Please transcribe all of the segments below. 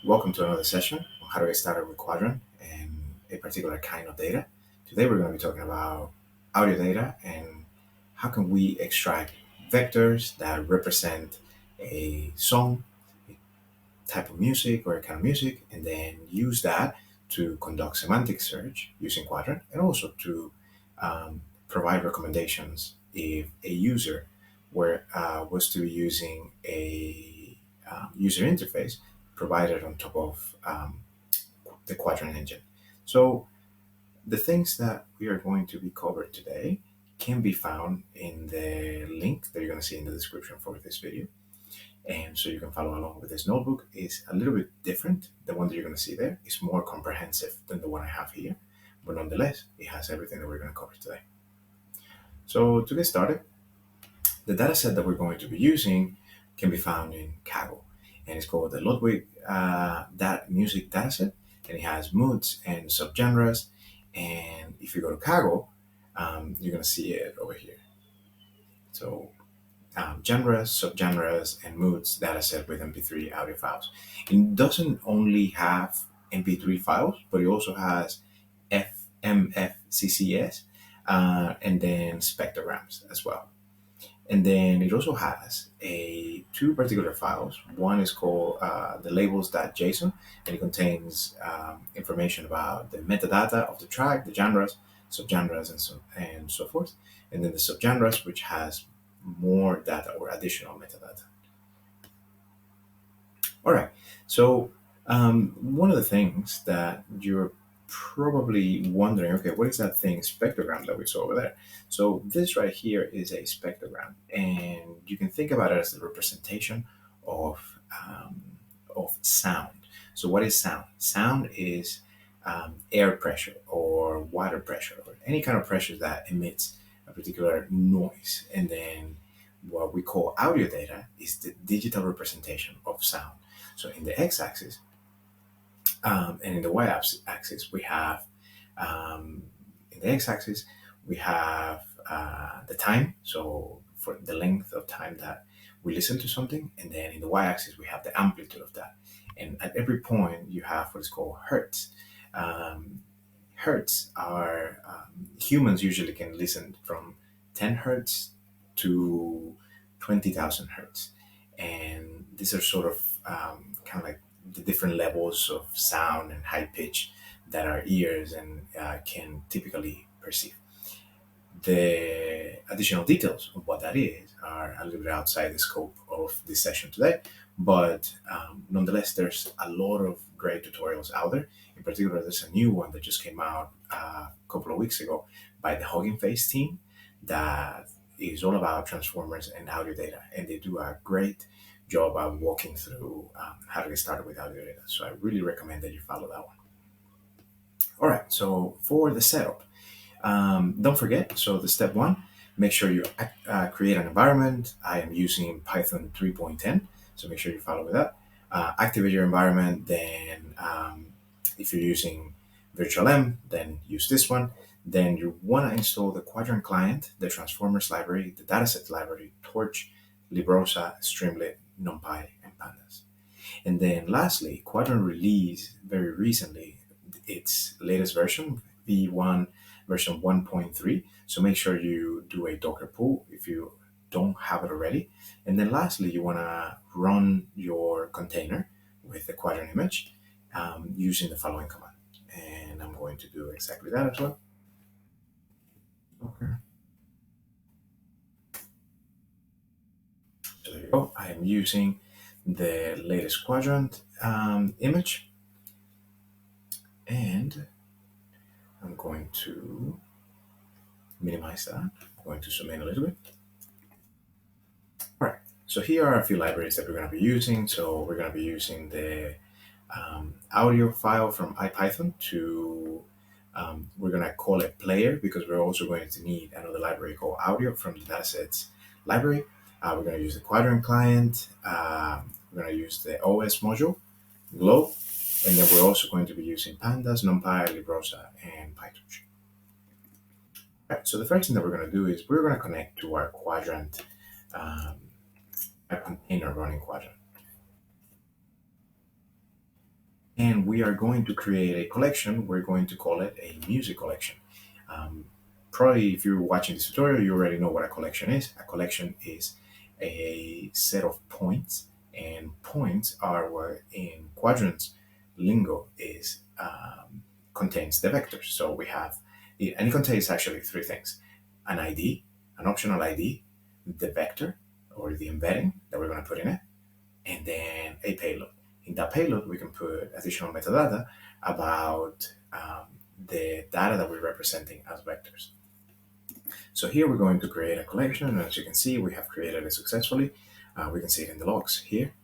Welcome to another session on how to get started with Qdrant and a particular kind of data. Today we're going to be talking about audio data and how can we extract vectors that represent a song, a type of music or a kind of music, and then use that to conduct semantic search using Qdrant and also to provide recommendations if a user was to be using a user interface provided on top of the Qdrant engine. So the things that we are going to be covered today can be found in the link that you're going to see in the description for this video. And so you can follow along with this notebook. It's a little bit different. The one that you're going to see there is more comprehensive than the one I have here, but nonetheless, it has everything that we're going to cover today. So to get started, the dataset that we're going to be using can be found in Kaggle, and it's called the Ludwig that music dataset, and it has moods and subgenres. And if you go to Kaggle, you're going to see it over here. So genres, subgenres, and moods dataset with MP3 audio files. It doesn't only have MP3 files, but it also has FMFCCS and then spectrograms as well. And then it also has two particular files. One is called the labels.json, and it contains information about the metadata of the track, the genres, subgenres, and so forth. And then the subgenres, which has more data or additional metadata. All right. So one of the things that you're probably wondering, okay, what is that thing spectrogram that we saw over there? So this right here is a spectrogram, and you can think about it as the representation of sound. So what is sound? Sound is air pressure or water pressure or any kind of pressure that emits a particular noise. And then what we call audio data is the digital representation of sound. So in the x-axis, and in the y-axis, we have, in the x-axis, we have the time, so for the length of time that we listen to something, and then in the y-axis, we have the amplitude of that. And at every point, you have what is called hertz. Hertz are, humans usually can listen from 10 hertz to 20,000 hertz. And these are sort of kind of like the different levels of sound and high pitch that our ears and can typically perceive. The additional details of what that is are a little bit outside the scope of this session today, but nonetheless, there's a lot of great tutorials out there. In particular, there's a new one that just came out a couple of weeks ago by the Hugging Face team that is all about transformers and audio data, and they do a great job of walking through how to get started with audio data. So I really recommend that you follow that one. All right, so for the setup, don't forget, so the step one, make sure you create an environment. I am using Python 3.10, so make sure you follow with that. Activate your environment, then if you're using virtualenv, then use this one. Then you want to install the Qdrant client, the transformers library, the dataset library, Torch, Librosa, Streamlit, NumPy, and Pandas. And then lastly, Qdrant released very recently its latest version, V1 version 1.3. So make sure you do a Docker pull if you don't have it already. And then lastly, you want to run your container with the Qdrant image using the following command. And I'm going to do exactly that as well. Okay. So there you go. I am using the latest Qdrant image, and I'm going to minimize that. I'm going to zoom in a little bit. All right, so here are a few libraries that we're going to be using. So we're going to be using the audio file from IPython to, we're going to call it player because we're also going to need another library called audio from the datasets library. We're going to use the Qdrant client. We're going to use the OS module, Glow, and then we're also going to be using Pandas, NumPy, Librosa, and PyTorch. All right, so the first thing that we're going to do is we're going to connect to our Qdrant a container running Qdrant. we are going to create a collection. We're going to call it a music collection. Um, Probably, if you're watching this tutorial, you already know what a collection is. A collection is a set of points, and points are what in Quadrant's lingo is contains the vectors. So we have, and it contains actually three things: an ID, an optional ID, the vector or the embedding that we're going to put in it, and then a payload. In that payload, we can put additional metadata about the data that we're representing as vectors. So here we're going to create a collection, and as you can see, we have created it successfully. We can see it in the logs here.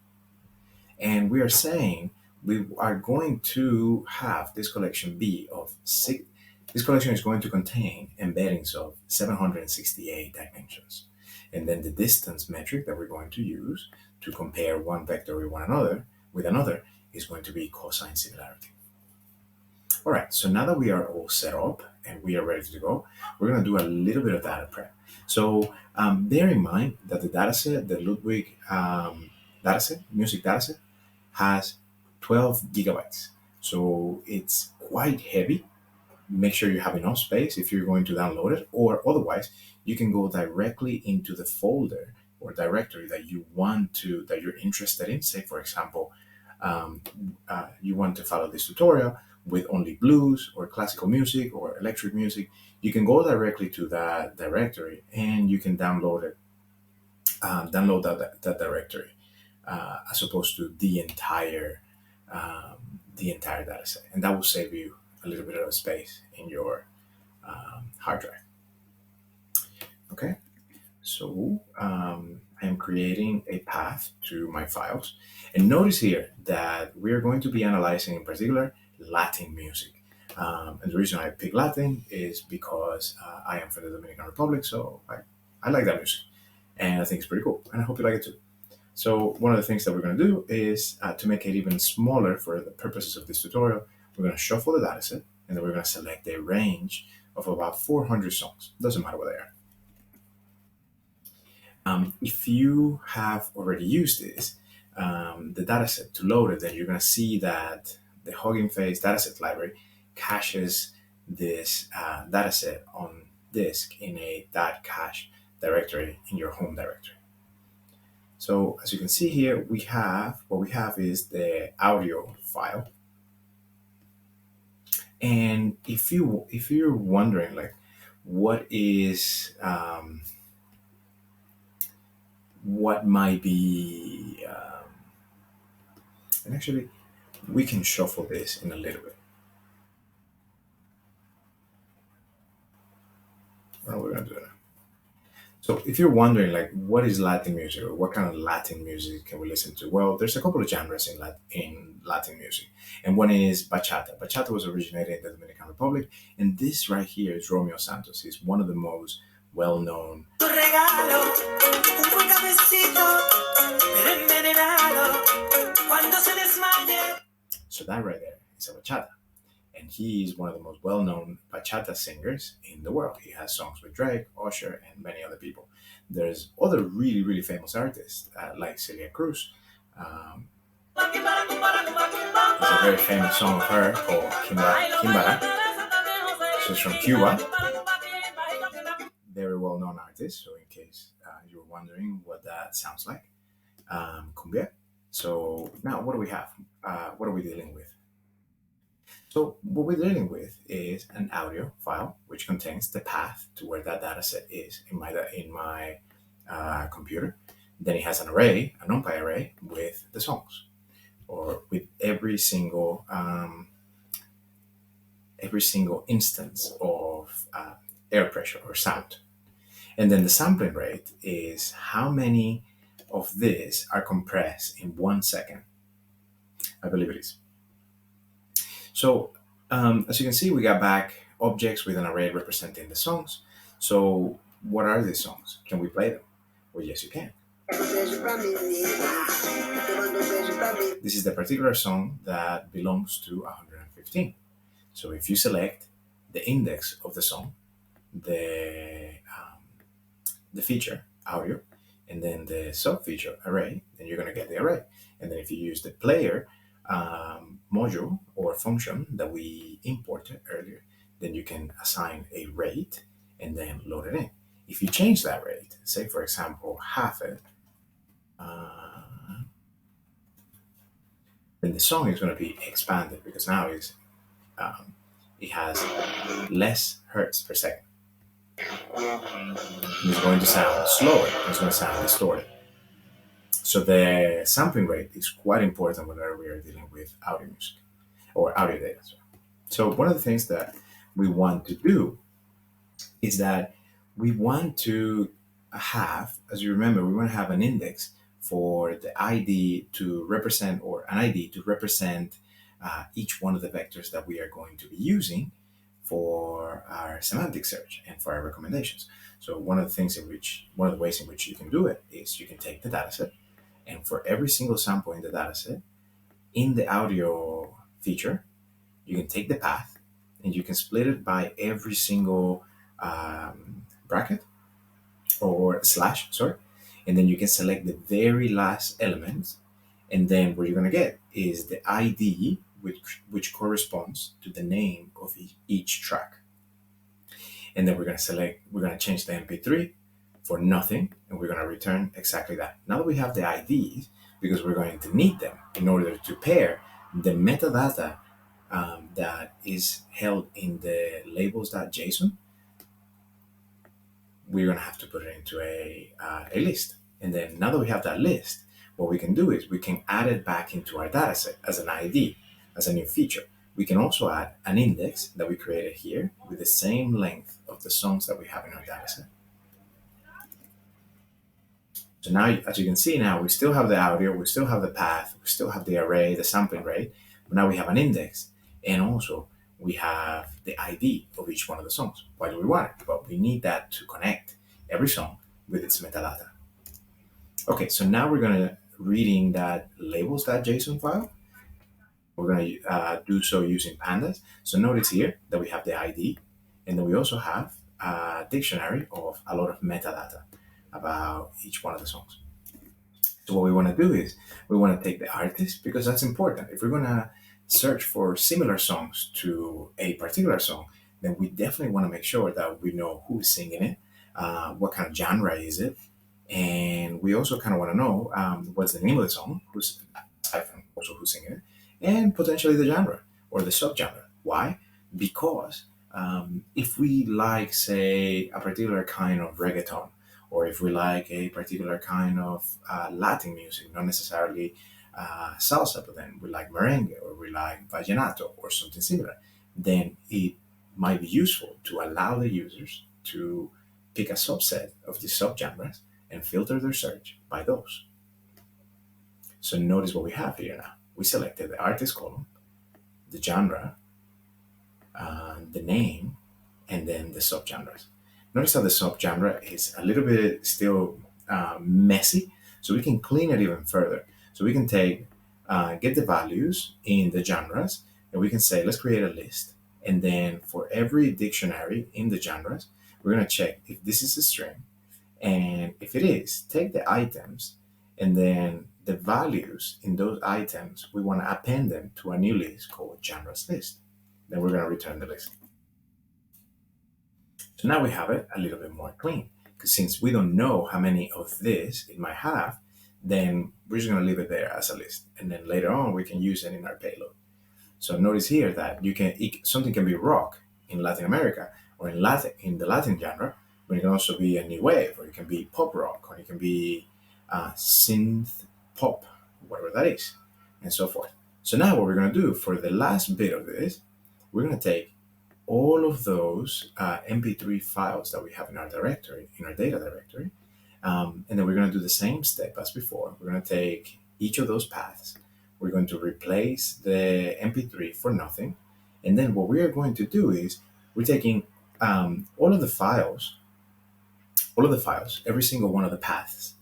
And we are saying we are going to have this collection be of six. This collection is going to contain embeddings of 768 dimensions. And then the distance metric that we're going to use to compare one vector with another is going to be cosine similarity. All right, so now that we are all set up and we are ready to go, we're going to do a little bit of data prep. So bear in mind that the dataset, the Ludwig dataset, music dataset, has 12 gigabytes. So it's quite heavy. Make sure you have enough space if you're going to download it, or otherwise you can go directly into the folder or directory that you're interested in. Say, for example, you want to follow this tutorial with only blues or classical music or electric music. You can go directly to that directory and you can download it, download that directory, as opposed to the entire data set, and that will save you a little bit of space in your hard drive. Okay, so I am creating a path to my files, and notice here that we're going to be analyzing in particular Latin music. And the reason I picked Latin is because I am from the Dominican Republic, so I like that music, and I think it's pretty cool, and I hope you like it too. So one of the things that we're going to do is to make it even smaller for the purposes of this tutorial, we're going to shuffle the dataset, and then we're going to select a range of about 400 songs. Doesn't matter what they are. If you have already used this, the dataset to load it, then you're going to see that the Hugging Face dataset library caches this dataset on disk in a .cache directory in your home directory. So as you can see here, what we have is the audio file. And if you're wondering, like, what might be, and actually we can shuffle this in a little bit. What we're gonna do now. So if you're wondering, like, what is Latin music, or what kind of Latin music can we listen to? Well, there's a couple of genres in Latin music, and one is bachata. Bachata was originated in the Dominican Republic, and this right here is Romeo Santos. He's one of the most well-known. So that right there is a bachata. And he is one of the most well-known bachata singers in the world. He has songs with Drake, Usher, and many other people. There's other really, really famous artists like Celia Cruz. There's a very famous song of her called Kimbara. She's from Cuba. Very well-known artist, so in case you were wondering what that sounds like. Cumbia. So now what do we have? What are we dealing with? So what we're dealing with is an audio file which contains the path to where that data set is in my computer. Then it has an array, a NumPy array with the songs, or with every single instance of air pressure or sound. And then the sampling rate is how many of this are compressed in 1 second. I believe it is. So as you can see, we got back objects with an array representing the songs. So what are these songs? Can we play them? Well, yes, you can. This is the particular song that belongs to 115. So if you select the index of the song, the feature, audio, and then the sub-feature, array, then you're going to get the array. And then if you use the player module or function that we imported earlier, then you can assign a rate and then load it in. If you change that rate, say for example half it, then the song is going to be expanded because now it has less hertz per second. It's going to sound slower. It's going to sound distorted. So the sampling rate is quite important whenever we are dealing with audio music or audio data. So one of the things that we want to do is that we want to have, as you remember, we want to have an index for the ID to represent, or an ID to represent each one of the vectors that we are going to be using for our semantic search and for our recommendations. So one of the ways in which you can do it is you can take the dataset, and for every single sample in the dataset, in the audio feature, you can take the path and you can split it by every single bracket or slash, sorry, and then you can select the very last element, and then what you're going to get is the ID which corresponds to the name of each track. And then we're going to change the MP3 for nothing, and we're going to return exactly that. Now that we have the IDs, because we're going to need them in order to pair the metadata that is held in the labels.json, we're going to have to put it into a list. And then now that we have that list, what we can do is we can add it back into our dataset as an ID, as a new feature. We can also add an index that we created here with the same length of the songs that we have in our dataset. So now, as you can see now, we still have the audio, we still have the path, we still have the array, the sampling rate, but now we have an index, and also we have the ID of each one of the songs. Why do we want it? Well, we need that to connect every song with its metadata. Okay, so now we're going to reading that labels.json file. We're going to do so using pandas. So notice here that we have the ID, and then we also have a dictionary of a lot of metadata about each one of the songs. So what we want to do is we want to take the artist, because that's important. If we're going to search for similar songs to a particular song, then we definitely want to make sure that we know who's singing it, what kind of genre is it, and we also kind of want to know what's the name of the song, who's singing it, and potentially the genre or the subgenre. Why? Because if we like, say, a particular kind of reggaeton, or if we like a particular kind of Latin music, not necessarily salsa, but then we like merengue, or we like vallenato, or something similar, then it might be useful to allow the users to pick a subset of these subgenres and filter their search by those. So notice what we have here now. We selected the artist column, the genre, the name, and then the subgenres. Notice how the subgenre is a little bit still messy, so we can clean it even further. So we can take, get the values in the genres, and we can say, let's create a list. And then for every dictionary in the genres, we're going to check if this is a string. And if it is, take the items, and then the values in those items, we want to append them to a new list called genres list. Then we're going to return the list. So now we have it a little bit more clean, because since we don't know how many of this it might have, then we're just going to leave it there as a list. And then later on, we can use it in our payload. So notice here that something can be rock in Latin America, or in the Latin genre, but it can also be a new wave, or it can be pop rock, or it can be synth pop, whatever that is, and so forth. So now what we're going to do for the last bit of this, we're going to take all of those MP3 files that we have in our directory, in our data directory, and then we're going to do the same step as before. We're going to take each of those paths. We're going to replace the MP3 for nothing. And then what we are going to do is we're taking all of the files, every single one of the paths,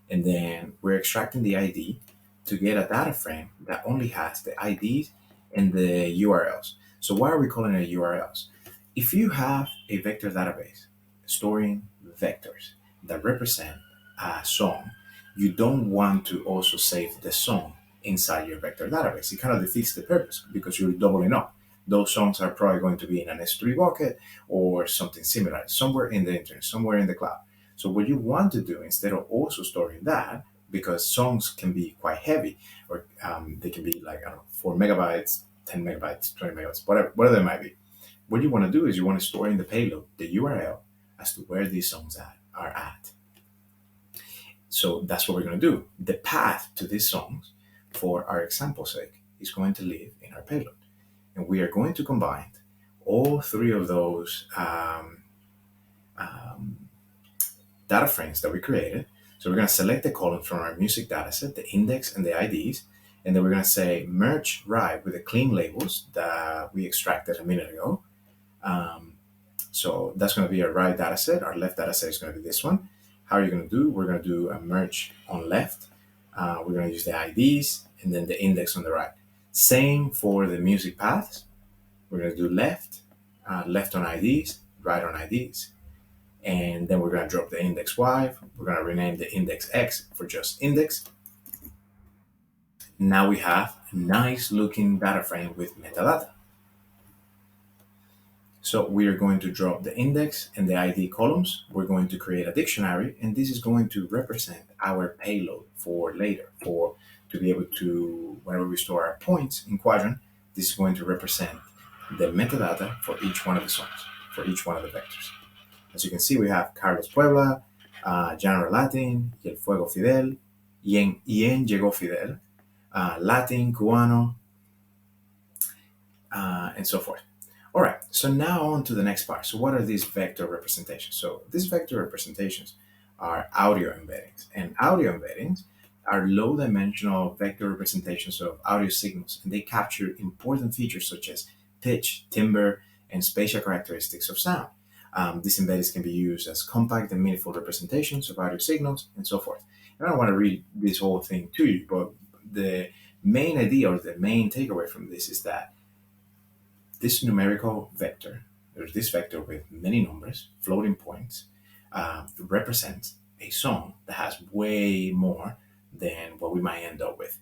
and then we're extracting the ID to get a data frame that only has the IDs and the URLs. So why are we calling it URLs? If you have a vector database storing vectors that represent a song, you don't want to also save the song inside your vector database. It kind of defeats the purpose because you're doubling up. Those songs are probably going to be in an S3 bucket or something similar, somewhere in the internet, somewhere in the cloud. So what you want to do, instead of also storing that, because songs can be quite heavy, or they can be like, I don't know, 4 MB, 10 MB, 20 MB, whatever it might be. What you want to do is you want to store in the payload the URL as to where these songs are at. So that's what we're going to do. The path to these songs, for our example's sake, is going to live in our payload. And we are going to combine all three of those data frames that we created. So we're going to select the columns from our music dataset, the index and the IDs, and then we're going to say merge right with the clean labels that we extracted a minute ago. So that's going to be our right dataset. Our left dataset is going to be this one. How are you going to do? We're going to do a merge on left. We're going to use the IDs and then the index on the right. Same for the music paths. We're going to do left on IDs, right on IDs. And then we're going to drop the index Y. We're going to rename the index X for just index. Now we have a nice looking data frame with metadata. So we are going to drop the index and the ID columns. We're going to create a dictionary, and this is going to represent our payload for later, to be able to, whenever we store our points in Qdrant, this is going to represent the metadata for each one of the songs, for each one of the vectors. As you can see, we have Carlos Puebla, Genre Latin, y el Fuego Fidel, y en Llegó Fidel, Latin, Cubano, and so forth. All right, so now on to the next part. So what are these vector representations? So these vector representations are audio embeddings, and audio embeddings are low-dimensional vector representations of audio signals, and they capture important features such as pitch, timbre, and spatial characteristics of sound. These embeddings can be used as compact and meaningful representations of audio signals, and so forth. And I don't want to read this whole thing to you, but the main idea or the main takeaway from this is that this numerical vector, or this vector with many numbers, floating points, represents a song that has way more than what we might end up with.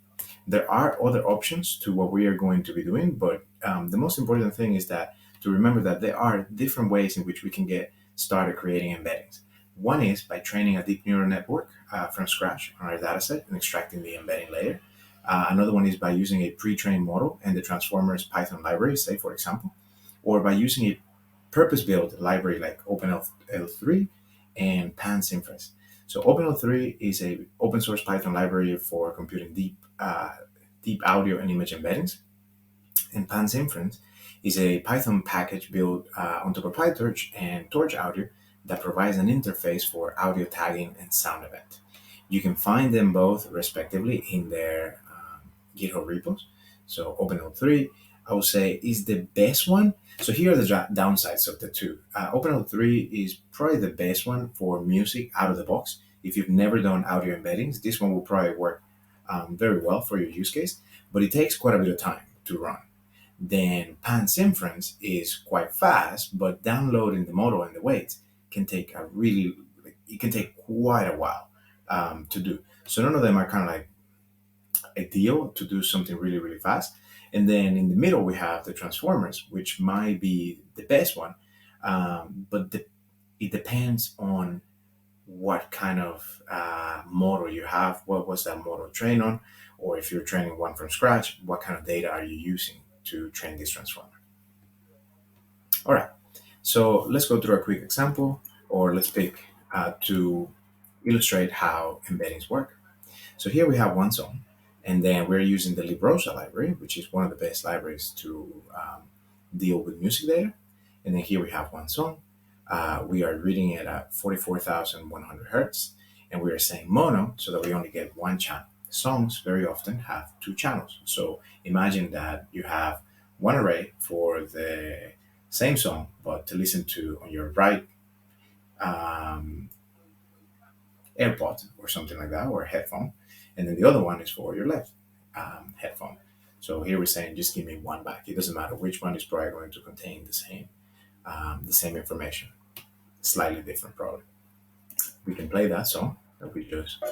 There are other options to what we are going to be doing, but the most important thing is that to remember that there are different ways in which we can get started creating embeddings. One is by training a deep neural network from scratch on our dataset and extracting the embedding layer. Another one is by using a pre-trained model and the Transformers Python library, say, for example, or by using a purpose-built library like OpenL3 and Pan's Inference. So OpenL3 is an open source Python library for computing deep audio and image embeddings. And Pan's Inference is a Python package built on top of PyTorch and Torch Audio that provides an interface for audio tagging and sound event. You can find them both respectively in their GitHub repos. So OpenL3, I would say, is the best one. So here are the downsides of the two. OpenL3 is probably the best one for music out of the box. If you've never done audio embeddings, this one will probably work very well for your use case, but it takes quite a bit of time to run. Then Pan's Inference is quite fast, but downloading the model and the weights can take quite a while to do. So none of them are kind of like ideal to do something really, really fast. And then in the middle, we have the Transformers, which might be the best one, but it depends on what kind of model you have, what was that model trained on, or if you're training one from scratch, what kind of data are you using to train this transformer. All right, so let's go through a quick example, or let's pick to illustrate how embeddings work. So here we have one song, and then we're using the librosa library, which is one of the best libraries to deal with music data. And then here we have one song. We are reading it at 44,100 hertz, and we are saying mono so that we only get one channel. Songs very often have two channels. So imagine that you have one array for the same song, but to listen to on your right AirPod or something like that, or a headphone, and then the other one is for your left headphone. So here we're saying just give me one back. It doesn't matter which one is probably going to contain the same information, slightly different probably. We can play that song that we just.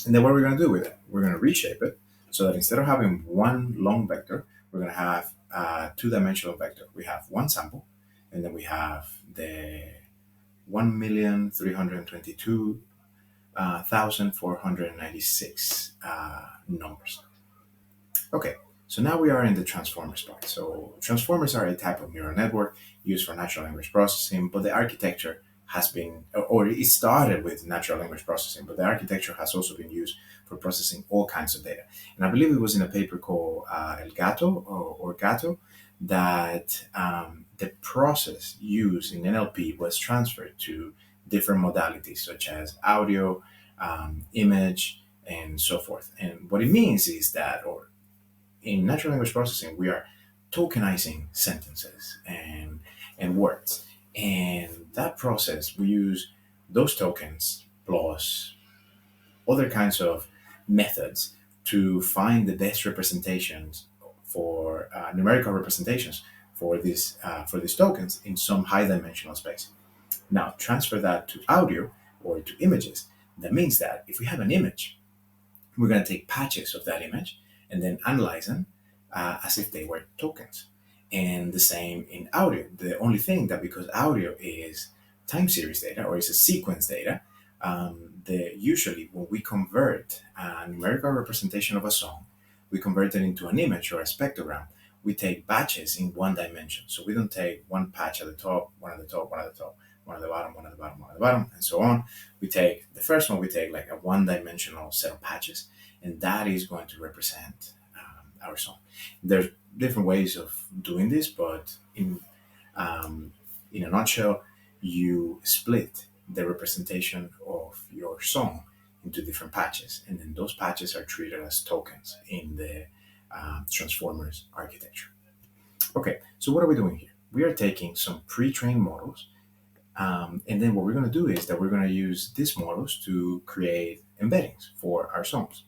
And then what we're going to do with it? We're going to reshape it so that instead of having one long vector, we're going to have a two-dimensional vector. We have one sample, and then we have the 1,322,496 numbers. Okay, so now we are in the transformers part. So transformers are a type of neural network used for natural language processing, but the architecture has been, or it started with natural language processing, but the architecture has also been used for processing all kinds of data. And I believe it was in a paper called El Gato or Gato that the process used in NLP was transferred to different modalities such as audio, image, and so forth. And what it means is that, or in natural language processing, we are tokenizing sentences and words. And that process, we use those tokens plus other kinds of methods to find the best representations for numerical representations for these tokens in some high dimensional space. Now transfer that to audio or to images. That means that if we have an image, we're going to take patches of that image and then analyze them as if they were tokens. And the same in audio. The only thing that because audio is time series data or is a sequence data, usually when we convert a numerical representation of a song, we convert it into an image or a spectrogram. We take batches in one dimension. So we don't take one patch at the top, one at the top, one at the top, one at the bottom, one at the bottom, one at the bottom, and so on. We take the first one, we take like a one-dimensional set of patches, and that is going to represent our song. There's different ways of doing this, but in a nutshell, you split the representation of your song into different patches, and then those patches are treated as tokens in the transformers architecture. Okay, so what are we doing here? We are taking some pre-trained models, and then what we're going to do is that we're going to use these models to create embeddings for our songs.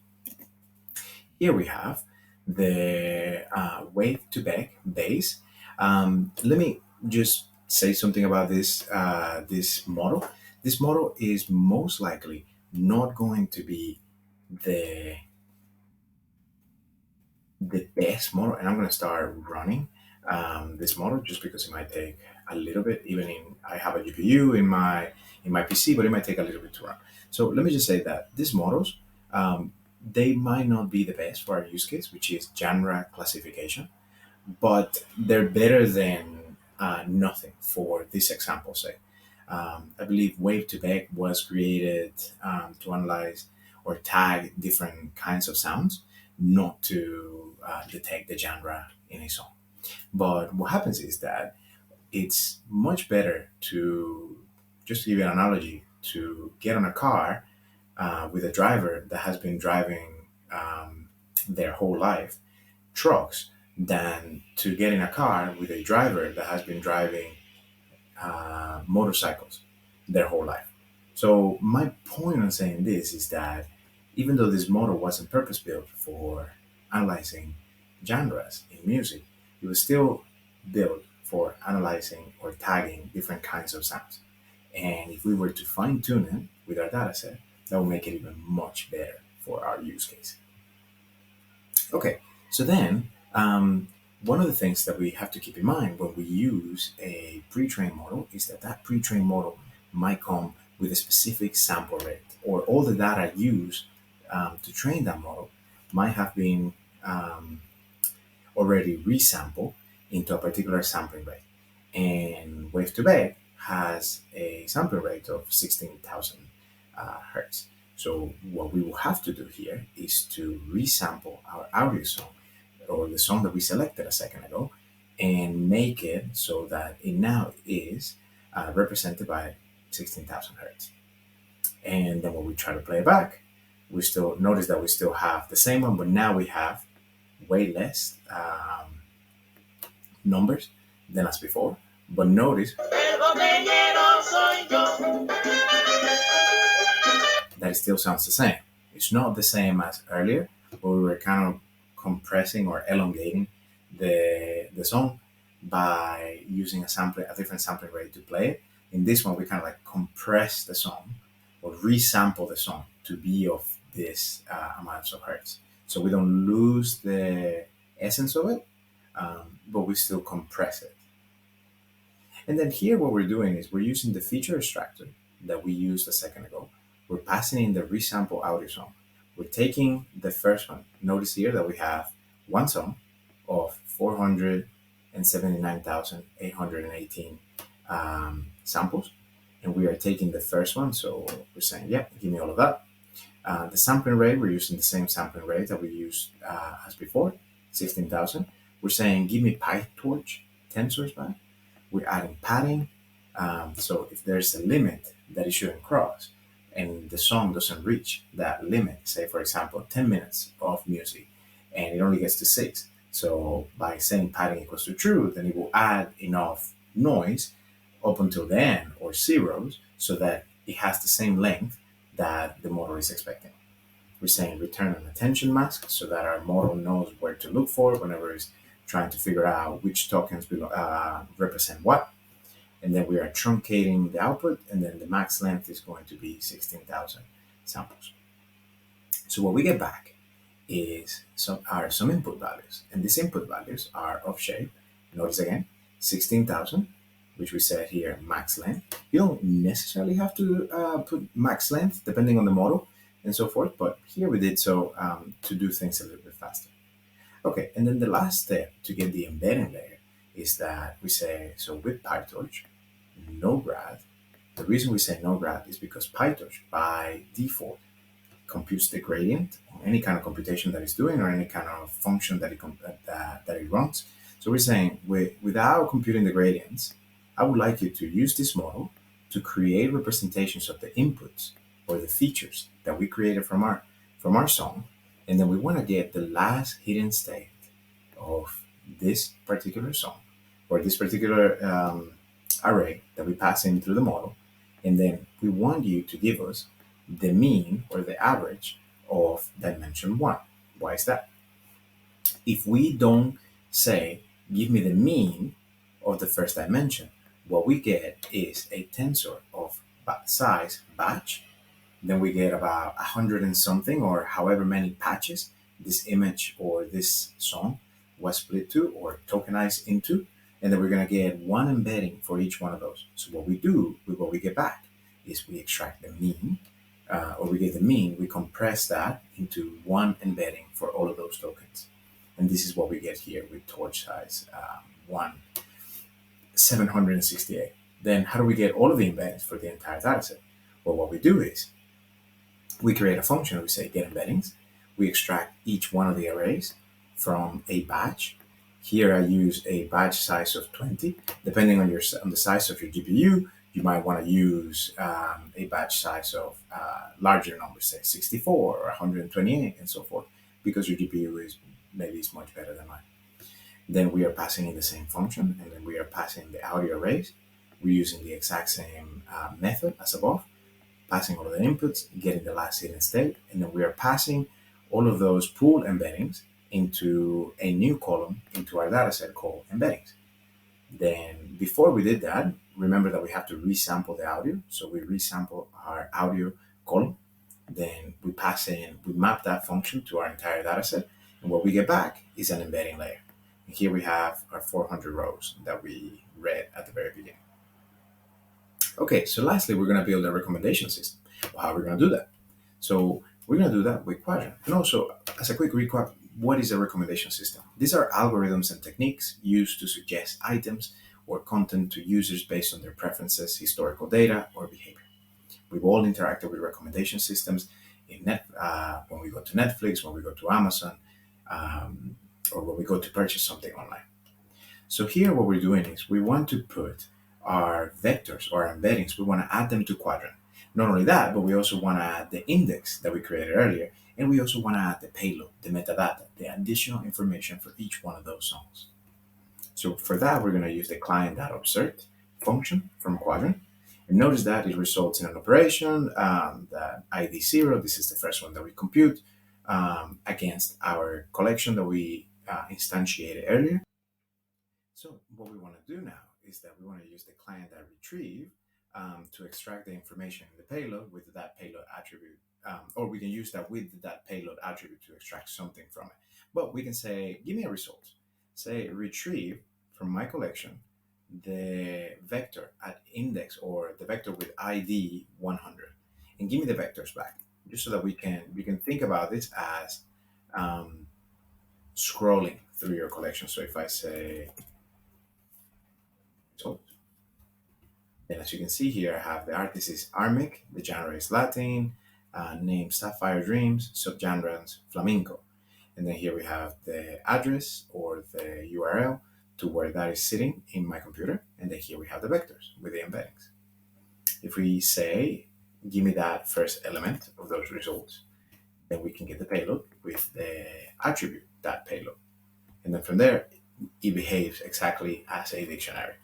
Here we have the wave to back base. Let me just say something about this model. This model is most likely not going to be the best model, and I'm going to start running this model just because it might take a little bit. Even in I have a GPU in my PC, but it might take a little bit to run. So let me just say that these models they might not be the best for our use case, which is genre classification, but they're better than nothing for this example. Say, I believe Wave to Back was created to analyze or tag different kinds of sounds, not to detect the genre in a song. But what happens is that it's much better to, just to give you an analogy, to get on a car with a driver that has been driving their whole life trucks than to get in a car with a driver that has been driving motorcycles their whole life. So my point on saying this is that even though this model wasn't purpose built for analyzing genres in music, it was still built for analyzing or tagging different kinds of sounds. And if we were to fine tune it with our data set, that will make it even much better for our use case. Okay, so then one of the things that we have to keep in mind when we use a pre-trained model is that that pre-trained model might come with a specific sample rate, or all the data used to train that model might have been already resampled into a particular sampling rate. And Wave to Bake has a sampling rate of 16,000 hertz. So what we will have to do here is to resample our audio song, or the song that we selected a second ago, and make it so that it now is represented by 16,000 hertz. And then when we try to play it back, we still notice that we still have the same one, but now we have way less numbers than as before. But notice that it still sounds the same. It's not the same as earlier, where we were kind of compressing or elongating the song by using a different sampling rate to play it. In this one, we kind of like compress the song or resample the song to be of this amounts of hertz. So we don't lose the essence of it, but we still compress it. And then here what we're doing is we're using the feature extractor that we used a second ago. We're passing in the resample audio song. We're taking the first one. Notice here that we have one song of 479,818 samples. And we are taking the first one. So we're saying, yeah, give me all of that. The sampling rate, we're using the same sampling rate that we used as before, 16,000. We're saying, give me PyTorch tensors back. We're adding padding. So if there's a limit that it shouldn't cross and the song doesn't reach that limit, say, for example, 10 minutes of music, and it only gets to 6. So by saying padding equals to true, then it will add enough noise up until the end or zeros so that it has the same length that the model is expecting. We're saying return an attention mask so that our model knows where to look for whenever it's trying to figure out which tokens represent what. And then we are truncating the output, and then the max length is going to be 16,000 samples. So what we get back is some input values, and these input values are of shape. Notice again, 16,000, which we said here max length. You don't necessarily have to put max length depending on the model and so forth, but here we did so to do things a little bit faster. Okay, and then the last step to get the embedding layer is that we say, so with PyTorch, no grad. The reason we say no grad is because PyTorch by default computes the gradient on any kind of computation that it's doing or any kind of function that it runs. So we're saying without computing the gradients, I would like you to use this model to create representations of the inputs or the features that we created from our song. And then we want to get the last hidden state of this particular song or this particular array that we pass in through the model. And then we want you to give us the mean or the average of dimension 1. Why is that? If we don't say, give me the mean of the first dimension, what we get is a tensor of size batch. Then we get about 100 and something or however many patches this image or this song was split to or tokenized into. And then we're going to get one embedding for each one of those. So what we do with what we get back is we extract the mean, or we get the mean, we compress that into one embedding for all of those tokens. And this is what we get here with torch size 768. Then how do we get all of the embeddings for the entire dataset? Well, what we do is we create a function, we say get embeddings. We extract each one of the arrays from a batch. Here I use a batch size of 20. Depending on the size of your GPU, you might want to use a batch size of larger numbers, say 64 or 128 and so forth, because your GPU is much better than mine. Then we are passing in the same function, and then we are passing the audio arrays. We're using the exact same method as above, passing all of the inputs, getting the last hidden state, and then we are passing all of those pool embeddings into a new column into our dataset called embeddings. Then before we did that, remember that we have to resample the audio. So we resample our audio column. Then we map that function to our entire dataset. And what we get back is an embedding layer. And here we have our 400 rows that we read at the very beginning. Okay, so lastly, we're going to build a recommendation system. Well, how are we going to do that? So we're going to do that with Qdrant. And also, as a quick recap, what is a recommendation system? These are algorithms and techniques used to suggest items or content to users based on their preferences, historical data, or behavior. We've all interacted with recommendation systems when we go to Netflix, when we go to Amazon, or when we go to purchase something online. So here what we're doing is we want to put our vectors or our embeddings, we want to add them to Qdrant. Not only that, but we also want to add the index that we created earlier, and we also want to add the payload, the metadata, the additional information for each one of those songs. So for that, we're going to use the client.observed function from Qdrant. And notice that it results in an operation that ID 0, this is the first one that we compute against our collection that we instantiated earlier. So what we want to do now is that we want to use the client.retrieve to extract the information in the payload with that payload attribute, or we can use that with that payload attribute to extract something from it. But we can say, give me a result. Say, retrieve from my collection the vector at index, or the vector with ID 100, and give me the vectors back, just so that we can think about this as um, scrolling through your collection. So if I say result, then as you can see here, I have the artist is Armic, the genre is Latin, name Sapphire Dreams, subgenres flamenco. And then here we have the address or the URL to where that is sitting in my computer. And then here we have the vectors with the embeddings. If we say, give me that first element of those results, then we can get the payload with the attribute, that payload. And then from there, it behaves exactly as a dictionary.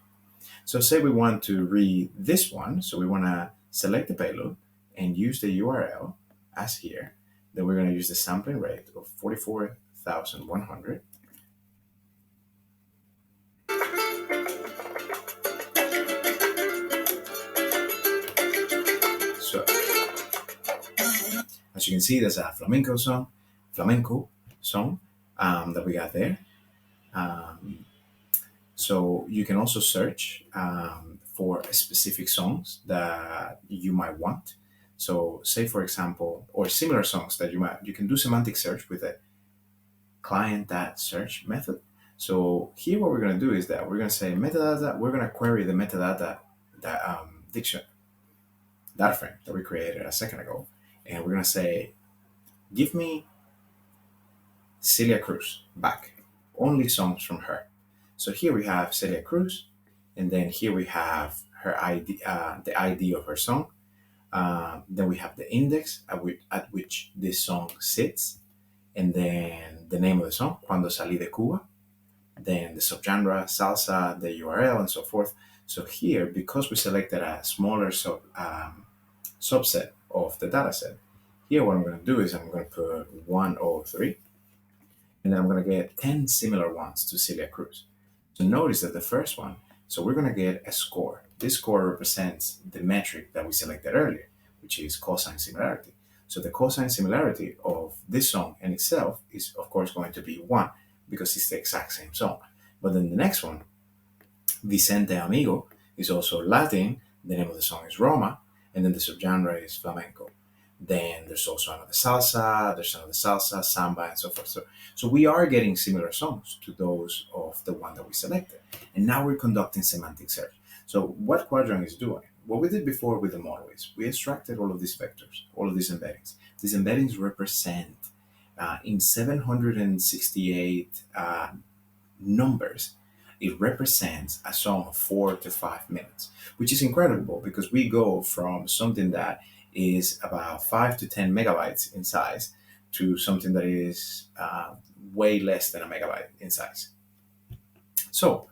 So say we want to read this one. So we want to select the payload and use the URL as here. Then we're going to use the sampling rate of 44,100. So as you can see, there's a flamenco song that we got there. So you can also search for specific songs that you might want. So say, for example, or similar songs that you can do semantic search with a client.search method. So here what we're going to do is that we're going to say metadata, we're going to query the metadata data frame that we created a second ago. And we're going to say, give me Celia Cruz back, only songs from her. So here we have Celia Cruz, and then here we have her ID, the ID of her song. Then we have the index at which this song sits, and then the name of the song, Cuando Salí de Cuba, then the subgenre, salsa, the URL, and so forth. So here, because we selected a smaller subset of the dataset, here what I'm going to do is I'm going to put 103, and then I'm going to get 10 similar ones to Celia Cruz. So notice that the first one, so we're going to get a score. This score represents the metric that we selected earlier, which is cosine similarity. So the cosine similarity of this song in itself is, of course, going to be 1 because it's the exact same song. But then the next one, Vicente Amigo, is also Latin. The name of the song is Roma, and then the subgenre is flamenco. Then there's also another salsa, samba, and so forth. So we are getting similar songs to those of the one that we selected. And now we're conducting semantic search. So what Qdrant is doing, what we did before with the model is we extracted all of these vectors, all of these embeddings. These embeddings represent in 768 numbers, it represents a song of 4 to 5 minutes, which is incredible because we go from something that is about 5 to 10 megabytes in size to something that is way less than a megabyte in size. So,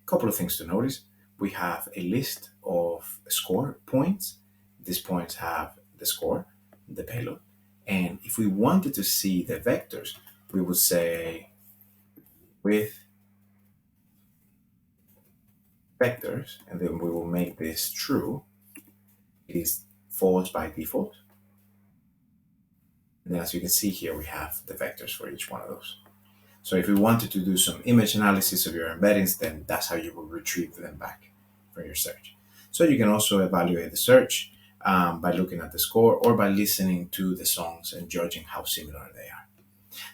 couple of things to notice. We have a list of score points. These points have the score, the payload. And if we wanted to see the vectors, we would say with vectors, and then we will make this true. It is false by default. And then as you can see here, we have the vectors for each one of those. So if we wanted to do some image analysis of your embeddings, then that's how you will retrieve them back from your search. So you can also evaluate the search by looking at the score or by listening to the songs and judging how similar they are.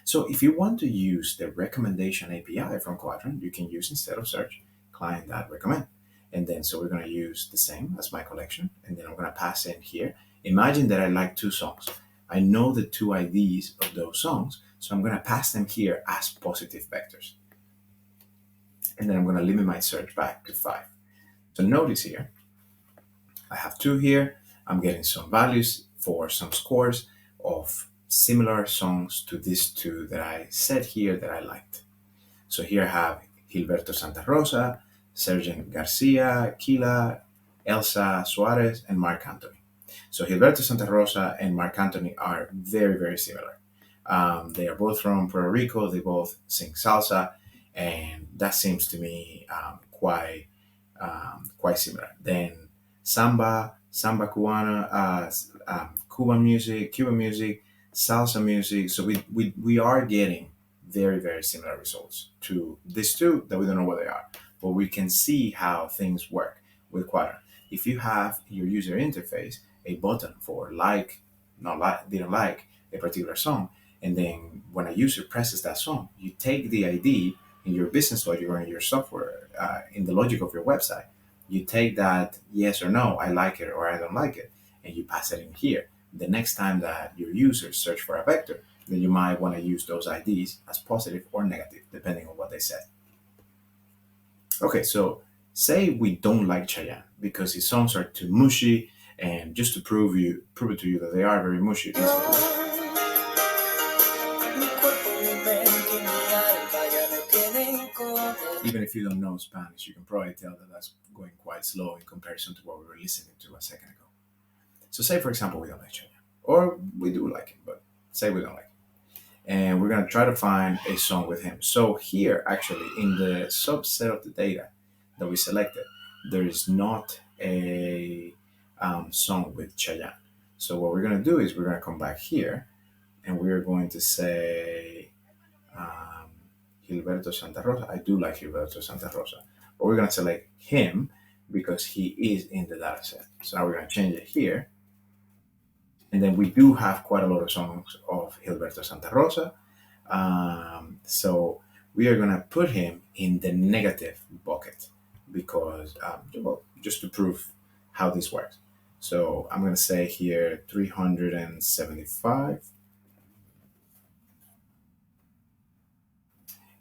So if you want to use the recommendation API from Qdrant, you can use, instead of search, client.recommend. And then so we're going to use the same as my collection. And then I'm going to pass in here. Imagine that I like 2 songs. I know the 2 IDs of those songs, so I'm going to pass them here as positive vectors. And then I'm going to limit my search back to 5. So notice here, I have 2 here. I'm getting some values for some scores of similar songs to these 2 that I said here that I liked. So here I have Gilberto Santa Rosa, Sergeant Garcia, Kila, Elsa Suarez, and Mark Anthony. So Gilberto Santa Rosa and Mark Anthony are very, very similar. They are both from Puerto Rico. They both sing salsa, and that seems to me quite quite similar. Then samba, samba cubana, Cuban music, salsa music. So we are getting very, very similar results to these two that we don't know what they are, but we can see how things work with Quadrant. If you have your user interface a button for like, not like, didn't like a particular song, and then when a user presses that song, you take the ID in your business logic or in your software, in the logic of your website, you take that yes or no, I like it or I don't like it, and you pass it in here. The next time that your users search for a vector, then you might want to use those IDs as positive or negative, depending on what they said. Okay, so say we don't like Chayanne because his songs are too mushy, and just to prove it to you that they are very mushy, even if you don't know Spanish, you can probably tell that that's going quite slow in comparison to what we were listening to a second ago. So say, for example, we don't like Chayanne, or we do like him, but say we don't like him. And we're going to try to find a song with him. So here, actually, in the subset of the data that we selected, there is not a song with Chayanne. So what we're going to do is we're going to come back here, and we're going to say Gilberto Santa Rosa. I do like Gilberto Santa Rosa, but we're going to select him because he is in the data set. So now we're going to change it here. And then we do have quite a lot of songs of Gilberto Santa Rosa. So we are going to put him in the negative bucket because, well, just to prove how this works. So I'm going to say here 375.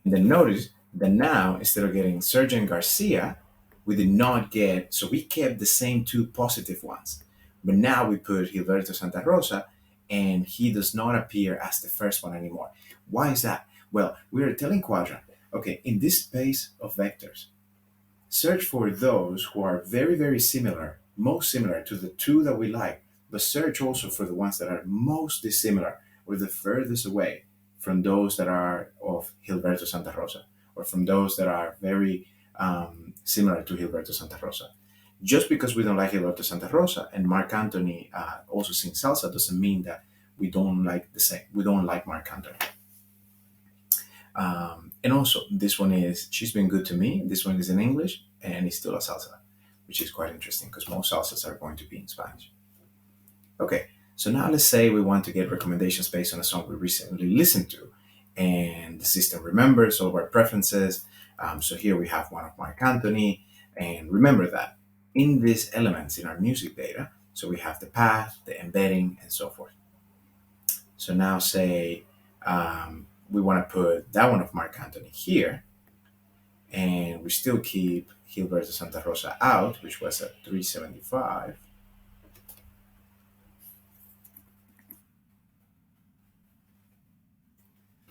And then notice that now, instead of getting Sergeant Garcia, we did not get, so we kept the same two positive ones. But now we put Gilberto Santa Rosa, and he does not appear as the first one anymore. Why is that? Well, we are telling Qdrant, okay, in this space of vectors, search for those who are very, very similar, most similar to the two that we like, but search also for the ones that are most dissimilar or the furthest away from those that are of Gilberto Santa Rosa, or from those that are very similar to Gilberto Santa Rosa. Just because we don't like Gilberto Santa Rosa and Mark Anthony also sings salsa doesn't mean that we don't like the same. We don't like Mark Anthony. And also, this one is She's Been Good to Me. This one is in English, and it's still a salsa, which is quite interesting because most salsas are going to be in Spanish. Okay, so now let's say we want to get recommendations based on a song we recently listened to, and the system remembers all of our preferences. So here we have one of Mark Anthony, and remember that in these elements in our music data, so we have the path, the embedding, and so forth. So now say we want to put that one of Mark Anthony here, and we still keep Gilberto Santa Rosa out, which was at 375.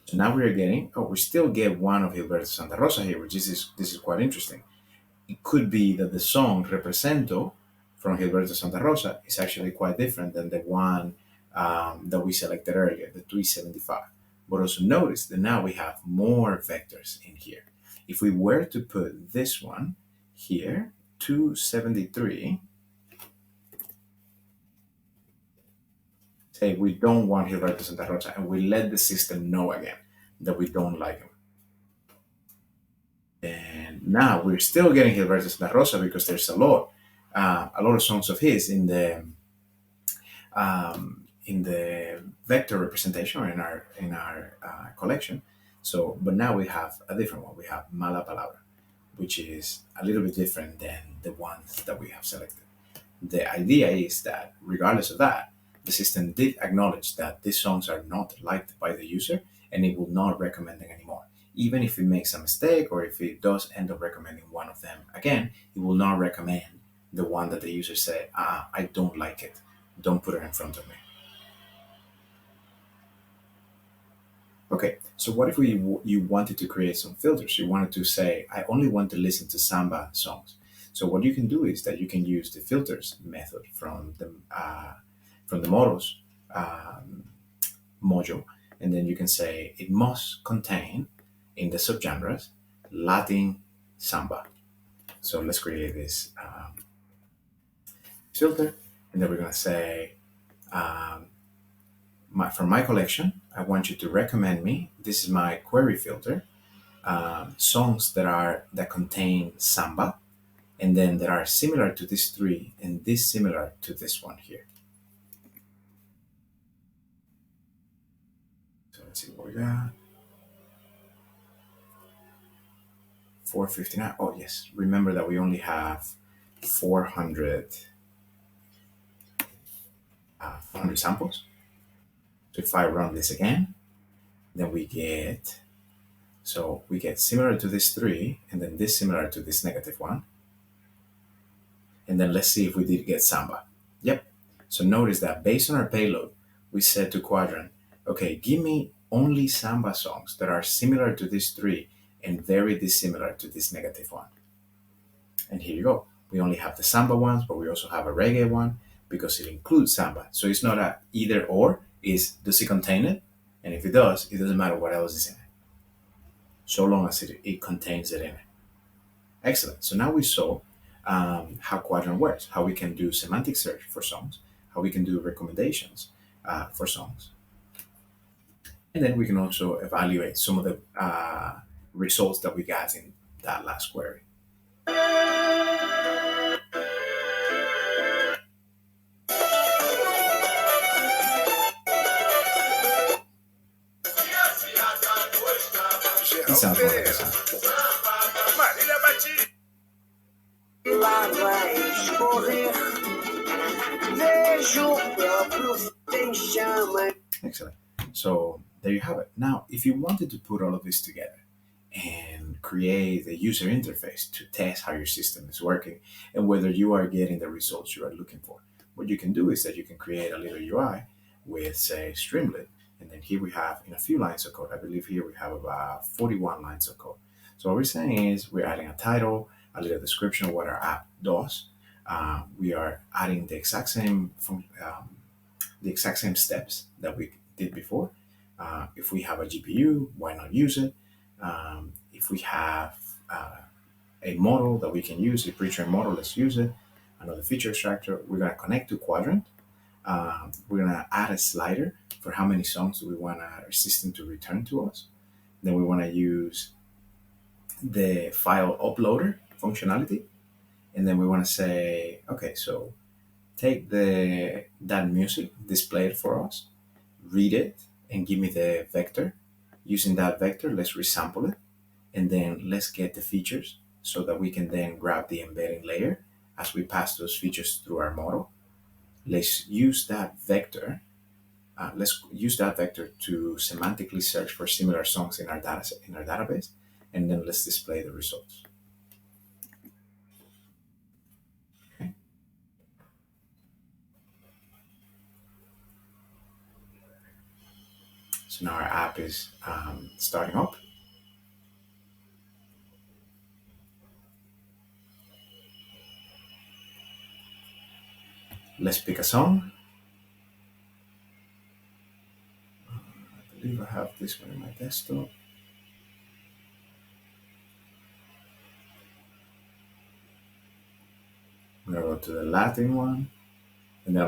So now we are getting, we still get one of Gilberto Santa Rosa here, which this is quite interesting. It could be that the song Represento from Gilberto Santa Rosa is actually quite different than the one that we selected earlier, the 375. But also notice that now we have more vectors in here. If we were to put this one here, 273, say we don't want Gilberto Santa Rosa, and we let the system know again that we don't like him. And now we're still getting Gilberto Santa Rosa because there's a lot of songs of his in the vector representation or in our collection. So, but now we have a different one. We have Mala Palabra, which is a little bit different than the ones that we have selected. The idea is that regardless of that, the system did acknowledge that these songs are not liked by the user, and it will not recommend them anymore. Even if it makes a mistake or if it does end up recommending one of them again, it will not recommend the one that the user said, I don't like it. Don't put it in front of me. Okay, so what if you wanted to create some filters? You wanted to say, I only want to listen to samba songs. So what you can do is that you can use the filters method from the models module, and then you can say it must contain in the subgenres Latin samba. So let's create this filter, and then we're going to say, um, from my collection, I want you to recommend me. This is my query filter. Songs that contain samba, and then that are similar to this three, and this similar to this one here. So let's see what we got. 459. Oh yes, remember that we only have 400 400 samples. So if I run this again, then we get similar to this three, and then this similar to this negative one. And then let's see if we did get samba. Yep. So notice that based on our payload, we said to Qdrant, okay, give me only samba songs that are similar to this three and very dissimilar to this negative one. And here you go. We only have the samba ones, but we also have a reggae one because it includes samba. So it's not a either or, is does it contain it? And if it does, it doesn't matter what else is in it, so long as it contains it in it. Excellent. So now we saw how Qdrant works, how we can do semantic search for songs, how we can do recommendations for songs. And then we can also evaluate some of the results that we got in that last query. It sounds more like a song. Lá vai escorrer, vejo o próprio tem chama. Excellent. So there you have it. Now, if you wanted to put all of this together and create a user interface to test how your system is working and whether you are getting the results you are looking for, what you can do is that you can create a little UI with, say, Streamlit. And then here we have, in a few lines of code, I believe here we have about 41 lines of code. So what we're saying is we're adding a title, a little description of what our app does. We are adding the exact same steps that we did before. If we have a GPU, why not use it? If we have a model that we can use, a pre-trained model, let's use it. Another feature extractor, we're going to connect to Qdrant. We're going to add a slider for how many songs do we want our system to return to us. Then we want to use the file uploader functionality. And then we want to say, okay, so take that music, display it for us, read it, and give me the vector. Using that vector, let's resample it, and then let's get the features so that we can then grab the embedding layer as we pass those features through our model. Let's use that vector. To semantically search for similar songs in our database, and then let's display the results. Okay. So now our app is starting up. Let's pick a song. I believe I have this one in my desktop. I'm going to go to the Latin one, and then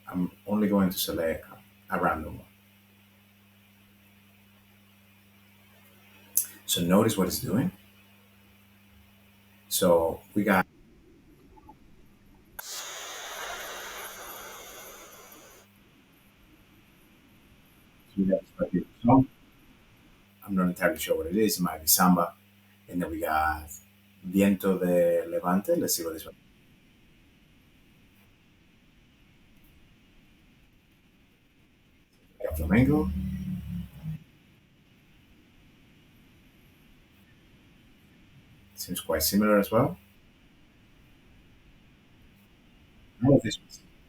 I'm only going to select a random one. So notice what it's doing. So we got a song. I'm not entirely sure what it is. It might be samba. And then we got Viento de Levante. Let's see what this one. We got flamenco. Seems quite similar as well. All of this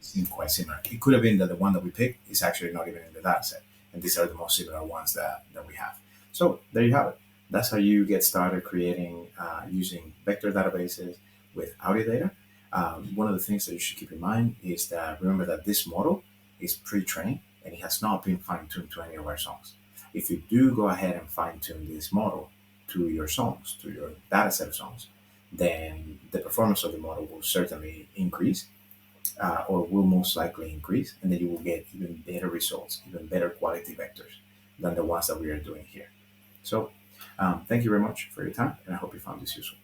seem quite similar. It could have been that the one that we picked is actually not even in the data set. And these are the most similar ones that we have. So there you have it. That's how you get started creating using vector databases with audio data. One of the things that you should keep in mind is that remember that this model is pre-trained and it has not been fine-tuned to any of our songs. If you do go ahead and fine-tune this model to your songs, to your data set of songs, then the performance of the model will certainly increase, or will most likely increase, and then you will get even better results, even better quality vectors than the ones that we are doing here. So thank you very much for your time, and I hope you found this useful.